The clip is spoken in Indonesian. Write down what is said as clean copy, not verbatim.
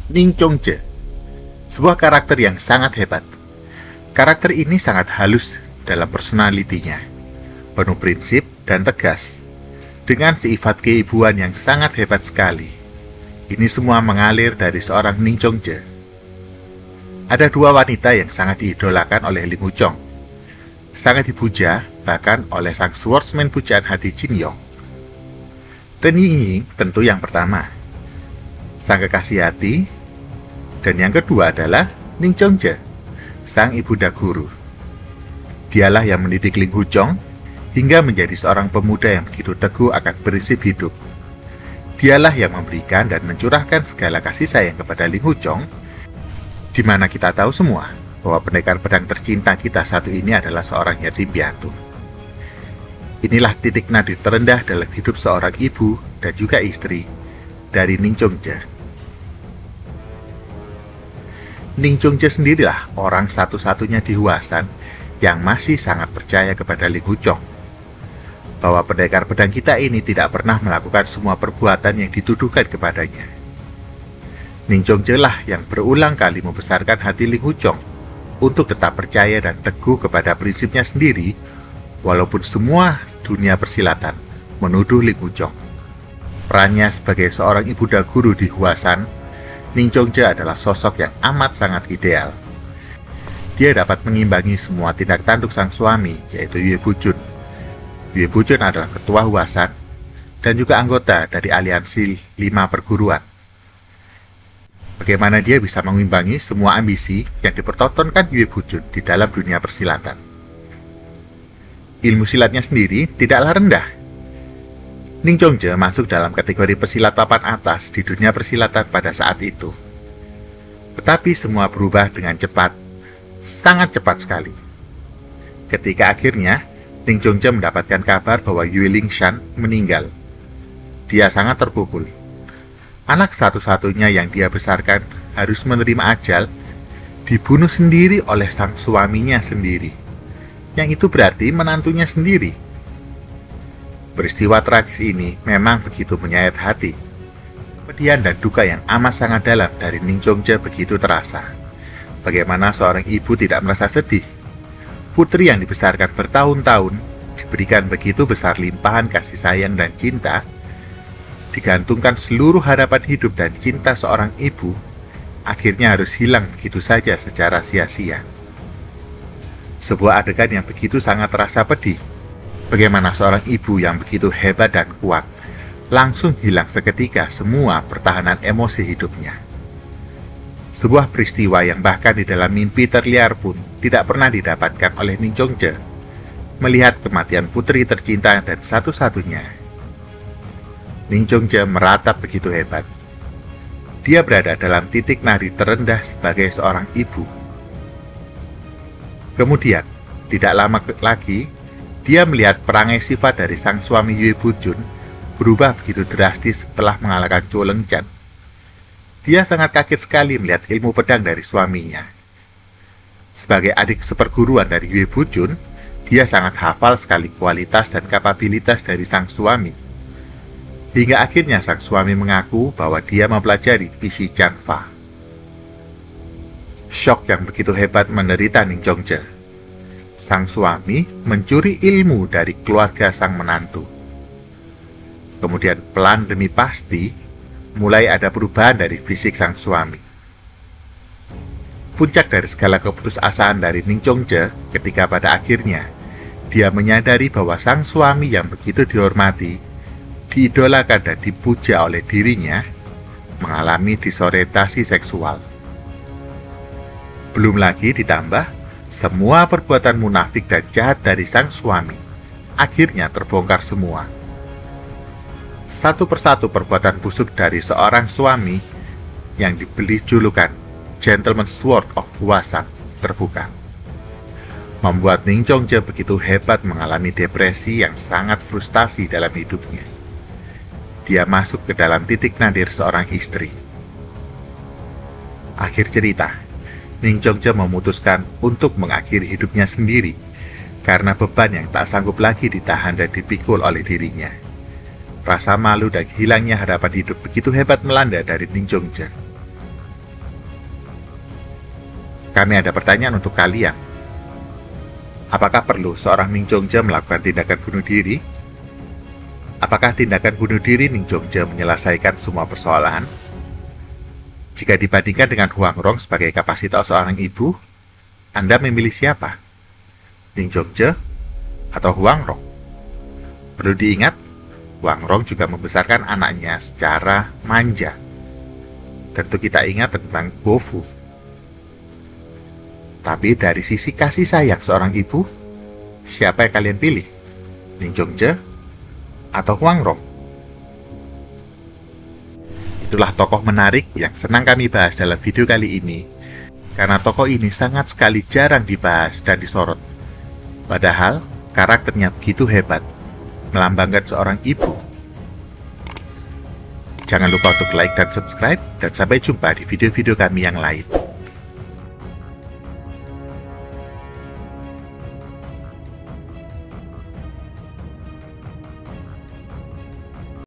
Ning Chongje, sebuah karakter yang sangat hebat. Karakter ini sangat halus dalam personalitinya, penuh prinsip dan tegas, dengan sifat keibuan yang sangat hebat sekali. Ini semua mengalir dari seorang Ning Chongje. Ada dua wanita yang sangat diidolakan oleh Ling Wuchong, sangat dipuja bahkan oleh sang swordsman pujaan hati Jin Yong. Dan Ying tentu yang pertama, sang kekasih hati, dan yang kedua adalah Ning Chongje, sang ibunda guru. Dialah yang mendidik Ling Wuchong hingga menjadi seorang pemuda yang begitu teguh akan prinsip hidup. Dialah yang memberikan dan mencurahkan segala kasih sayang kepada Ling Wuchong, di mana kita tahu semua bahwa pendekar pedang tercinta kita satu ini adalah seorang yatim piatu. Inilah titik nadir terendah dalam hidup seorang ibu dan juga istri dari Ning Chongje. Ning Chongje sendirilah orang satu-satunya di Huasan yang masih sangat percaya kepada Ling Wuchong, bahwa pendekar pedang kita ini tidak pernah melakukan semua perbuatan yang dituduhkan kepadanya. Ning Chongje lah yang berulang kali membesarkan hati Ling Wuchong untuk tetap percaya dan teguh kepada prinsipnya sendiri, walaupun semua dunia persilatan menuduh Ling Wuchong. Perannya sebagai seorang ibunda guru di Huasan, Ning Chongje adalah sosok yang amat sangat ideal. Dia dapat mengimbangi semua tindak tanduk sang suami, yaitu Yue Bujun. Yue Bujun adalah ketua Huasan dan juga anggota dari aliansi 5 perguruan. Bagaimana dia bisa mengimbangi semua ambisi yang dipertontonkan Yue Bujun di dalam dunia persilatan? Ilmu silatnya sendiri tidaklah rendah. Ning Chongje masuk dalam kategori pesilat papan atas di dunia persilatan pada saat itu. Tetapi semua berubah dengan cepat, sangat cepat sekali. Ketika akhirnya Ning Chongje mendapatkan kabar bahwa Yue Lingshan meninggal, dia sangat terpukul. Anak satu-satunya yang dia besarkan harus menerima ajal, dibunuh sendiri oleh sang suaminya sendiri. Yang itu berarti menantunya sendiri. Peristiwa tragis ini memang begitu menyayat hati. Kepedihan dan duka yang amat sangat dalam dari Ning Chongje begitu terasa. Bagaimana seorang ibu tidak merasa sedih? Putri yang dibesarkan bertahun-tahun, diberikan begitu besar limpahan kasih sayang dan cinta, digantungkan seluruh harapan hidup dan cinta seorang ibu, akhirnya harus hilang begitu saja secara sia-sia. Sebuah adegan yang begitu sangat terasa pedih. Bagaimana seorang ibu yang begitu hebat dan kuat langsung hilang seketika semua pertahanan emosi hidupnya. Sebuah peristiwa yang bahkan di dalam mimpi terliar pun tidak pernah didapatkan oleh Ning Chongje, melihat kematian putri tercinta dan satu-satunya. Ning Chongje meratap begitu hebat. Dia berada dalam titik nadi terendah sebagai seorang ibu. Kemudian, tidak lama lagi, dia melihat perangai sifat dari sang suami Yue Bujun berubah begitu drastis setelah mengalahkan Zhou Lengchan. Dia sangat kaget sekali melihat ilmu pedang dari suaminya. Sebagai adik seperguruan dari Yue Bujun, dia sangat hafal sekali kualitas dan kapabilitas dari sang suami. Hingga akhirnya sang suami mengaku bahwa dia mempelajari Pishi Chanfa. Syok yang begitu hebat menderita Ning Chongje. Sang suami mencuri ilmu dari keluarga sang menantu. Kemudian pelan demi pasti, mulai ada perubahan dari fisik sang suami. Puncak dari segala keputusasaan dari Ning Chongje ketika pada akhirnya, dia menyadari bahwa sang suami yang begitu dihormati, diidolakan dan dipuja oleh dirinya, mengalami disorientasi seksual. Belum lagi ditambah, semua perbuatan munafik dan jahat dari sang suami akhirnya terbongkar semua. Satu persatu perbuatan busuk dari seorang suami yang diberi julukan Gentleman Sword of Huasan terbuka. Membuat Ning Chongje begitu hebat mengalami depresi yang sangat frustasi dalam hidupnya. Dia masuk ke dalam titik nadir seorang istri. Akhir cerita, Ning Chongje memutuskan untuk mengakhiri hidupnya sendiri karena beban yang tak sanggup lagi ditahan dan dipikul oleh dirinya. Rasa malu dan hilangnya harapan hidup begitu hebat melanda dari Ning Chongje. Kami ada pertanyaan untuk kalian. Apakah perlu seorang Ning Jongje melakukan tindakan bunuh diri? Apakah tindakan bunuh diri Ning Jongje menyelesaikan semua persoalan? Jika dibandingkan dengan Huang Rong sebagai kapasitas seorang ibu, Anda memilih siapa? Ning Jongje atau Huang Rong? Perlu diingat, Huang Rong juga membesarkan anaknya secara manja. Tentu kita ingat tentang Bofu. Tapi dari sisi kasih sayang seorang ibu, siapa yang kalian pilih? Ning Jongje atau Huang Rong? Itulah tokoh menarik yang senang kami bahas dalam video kali ini, karena tokoh ini sangat sekali jarang dibahas dan disorot. Padahal karakternya begitu hebat, melambangkan seorang ibu. Jangan lupa untuk like dan subscribe, dan sampai jumpa di video-video kami yang lain.